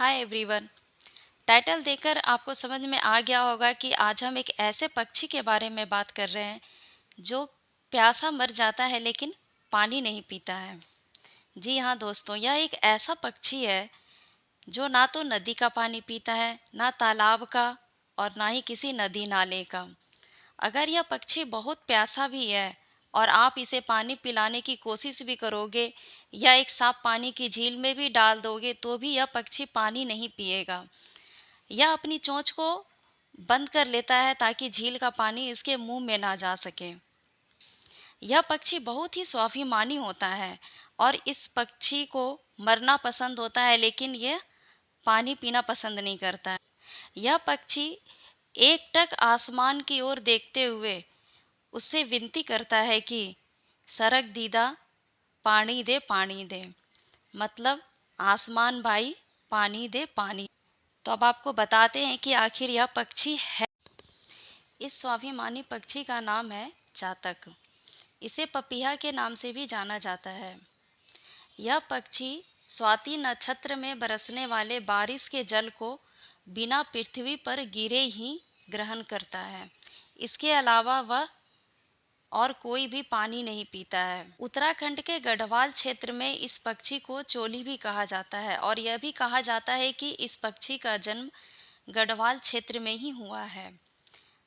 Hi everyone. Title देखकर आपको समझ में आ गया होगा कि आज हम एक ऐसे पक्षी के बारे में बात कर रहे हैं जो प्यासा मर जाता है लेकिन पानी नहीं पीता है। जी हाँ दोस्तों, यह एक ऐसा पक्षी है जो ना तो नदी का पानी पीता है, ना तालाब का और ना ही किसी नदी नाले का। अगर यह पक्षी बहुत प्यासा भी है और आप इसे पानी पिलाने की कोशिश भी करोगे या एक साफ पानी की झील में भी डाल दोगे तो भी यह पक्षी पानी नहीं पिएगा। यह अपनी चोंच को बंद कर लेता है ताकि झील का पानी इसके मुंह में ना जा सके। यह पक्षी बहुत ही स्वाभिमानी होता है और इस पक्षी को मरना पसंद होता है लेकिन यह पानी पीना पसंद नहीं करता है। यह पक्षी एकटक आसमान की ओर देखते हुए उससे विनती करता है कि सरक दीदा पानी दे, मतलब आसमान भाई पानी दे पानी। तो अब आपको बताते हैं कि आखिर यह पक्षी है। इस स्वाभिमानी पक्षी का नाम है चातक। इसे पपीहा के नाम से भी जाना जाता है। यह पक्षी स्वाति नक्षत्र में बरसने वाले बारिश के जल को बिना पृथ्वी पर गिरे ही ग्रहण करता है। इसके अलावा वह और कोई भी पानी नहीं पीता है। उत्तराखंड के गढ़वाल क्षेत्र में इस पक्षी को चोली भी कहा जाता है और यह भी कहा जाता है कि इस पक्षी का जन्म गढ़वाल क्षेत्र में ही हुआ है।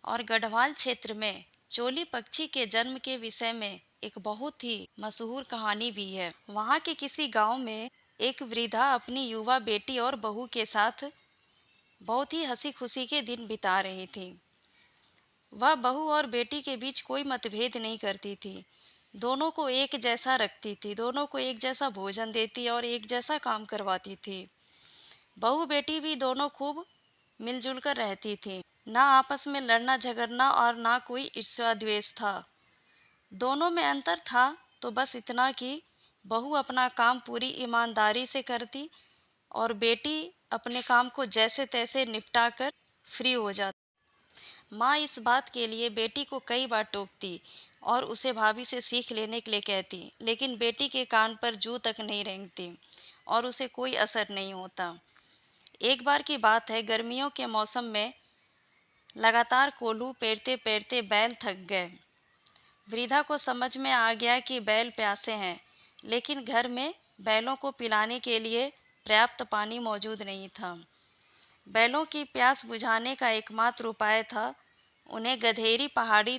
और गढ़वाल क्षेत्र में चोली पक्षी के जन्म के विषय में एक बहुत ही मशहूर कहानी भी है। वहाँ के किसी गांव में एक वृद्धा अपनी युवा बेटी और बहू के साथ बहुत ही हंसी खुशी के दिन बिता रही थी। वह बहू और बेटी के बीच कोई मतभेद नहीं करती थी। दोनों को एक जैसा रखती थी, दोनों को एक जैसा भोजन देती और एक जैसा काम करवाती थी। बहू बेटी भी दोनों खूब मिलजुल कर रहती थी। ना आपस में लड़ना झगड़ना और ना कोई ईर्ष्या द्वेष था। दोनों में अंतर था तो बस इतना कि बहू अपना काम पूरी ईमानदारी से करती और बेटी अपने काम को जैसे तैसे निपटा कर फ्री हो जाती। माँ इस बात के लिए बेटी को कई बार टोकती और उसे भाभी से सीख लेने के लिए कहती, लेकिन बेटी के कान पर जू तक नहीं रेंगती और उसे कोई असर नहीं होता। एक बार की बात है, गर्मियों के मौसम में लगातार कोल्हू पेरते पेरते बैल थक गए। वृद्धा को समझ में आ गया कि बैल प्यासे हैं, लेकिन घर में बैलों को पिलाने के लिए पर्याप्त पानी मौजूद नहीं था। बैलों की प्यास बुझाने का एकमात्र उपाय था उन्हें गधेरी पहाड़ी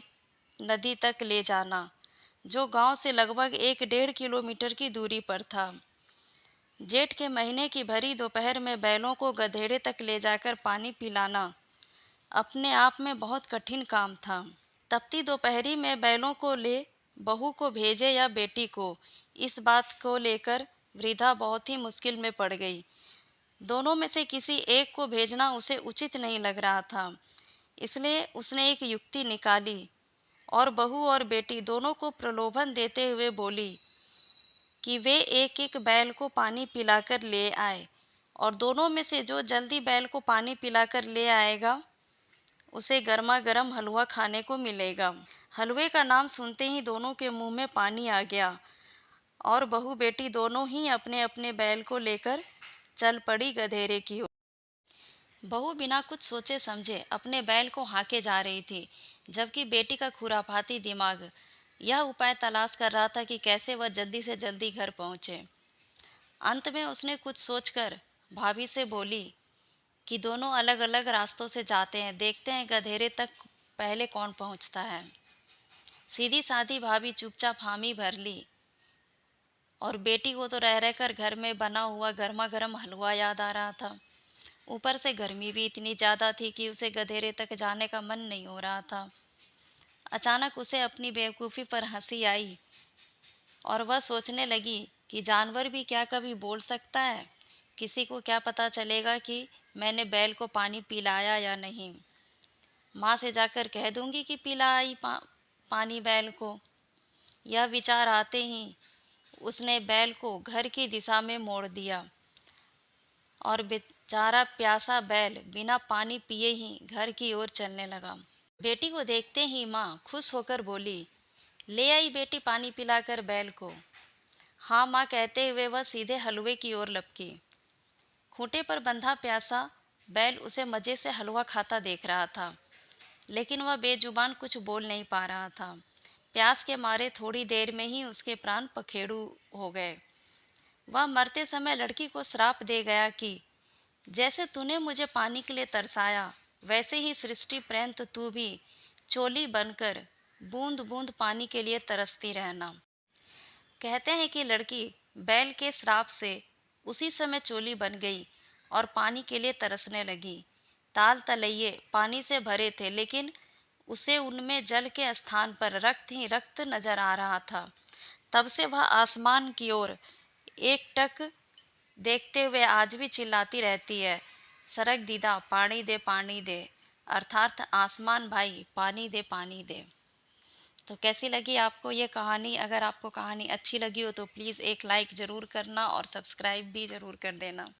नदी तक ले जाना, जो गांव से लगभग 1-1.5 किलोमीटर की दूरी पर था। जेठ के महीने की भरी दोपहर में बैलों को गधेड़े तक ले जाकर पानी पिलाना अपने आप में बहुत कठिन काम था। तपती दोपहरी में बैलों को ले बहू को भेजे या बेटी को, इस बात को लेकर वृद्धा बहुत ही मुश्किल में पड़ गई। दोनों में से किसी एक को भेजना उसे उचित नहीं लग रहा था, इसलिए उसने एक युक्ति निकाली और बहू और बेटी दोनों को प्रलोभन देते हुए बोली कि वे एक एक बैल को पानी पिलाकर ले आए और दोनों में से जो जल्दी बैल को पानी पिलाकर ले आएगा उसे गर्मा गर्म हलवा खाने को मिलेगा। हलवे का नाम सुनते ही दोनों के मुंह में पानी आ गया और बहू बेटी दोनों ही अपने अपने बैल को लेकर चल पड़ी गधेरे की ओर। बहू बिना कुछ सोचे समझे अपने बैल को हाँके जा रही थी, जबकि बेटी का खुरापाती दिमाग यह उपाय तलाश कर रहा था कि कैसे वह जल्दी से जल्दी घर पहुँचे। अंत में उसने कुछ सोचकर भाभी से बोली कि दोनों अलग अलग रास्तों से जाते हैं, देखते हैं गधेरे तक पहले कौन पहुंचता है। सीधी सादी भाभी चुपचाप हामी भर ली और बेटी को तो रह रहकर घर में बना हुआ गर्मा गर्म हलवा याद आ रहा था। ऊपर से गर्मी भी इतनी ज़्यादा थी कि उसे गधेरे तक जाने का मन नहीं हो रहा था। अचानक उसे अपनी बेवकूफ़ी पर हंसी आई और वह सोचने लगी कि जानवर भी क्या कभी बोल सकता है। किसी को क्या पता चलेगा कि मैंने बैल को पानी पिलाया या नहीं। माँ से जाकर कह दूंगी कि पिलाई पानी बैल को। यह विचार आते ही उसने बैल को घर की दिशा में मोड़ दिया और बेचारा प्यासा बैल बिना पानी पिए ही घर की ओर चलने लगा। बेटी को देखते ही माँ खुश होकर बोली, ले आई बेटी पानी पिलाकर बैल को। हाँ माँ कहते हुए वह सीधे हलवे की ओर लपकी। खूंटे पर बंधा प्यासा बैल उसे मज़े से हलवा खाता देख रहा था, लेकिन वह बेजुबान कुछ बोल नहीं पा रहा था। प्यास के मारे थोड़ी देर में ही उसके प्राण पखेरु हो गए। वह मरते समय लड़की को श्राप दे गया कि जैसे तूने मुझे पानी के लिए तरसाया, वैसे ही सृष्टि पर्यंत तू भी चोली बनकर बूंद बूंद पानी के लिए तरसती रहना। कहते हैं कि लड़की बैल के श्राप से उसी समय चोली बन गई और पानी के लिए तरसने लगी। ताल तलैये पानी से भरे थे, लेकिन उसे उनमें जल के स्थान पर रक्त ही रक्त नजर आ रहा था। तब से वह आसमान की ओर एकटक देखते हुए आज भी चिल्लाती रहती है, सरक दीदा पानी दे, अर्थात आसमान भाई पानी दे पानी दे। तो कैसी लगी आपको ये कहानी? अगर आपको कहानी अच्छी लगी हो तो प्लीज़ एक लाइक ज़रूर करना और सब्सक्राइब भी ज़रूर कर देना।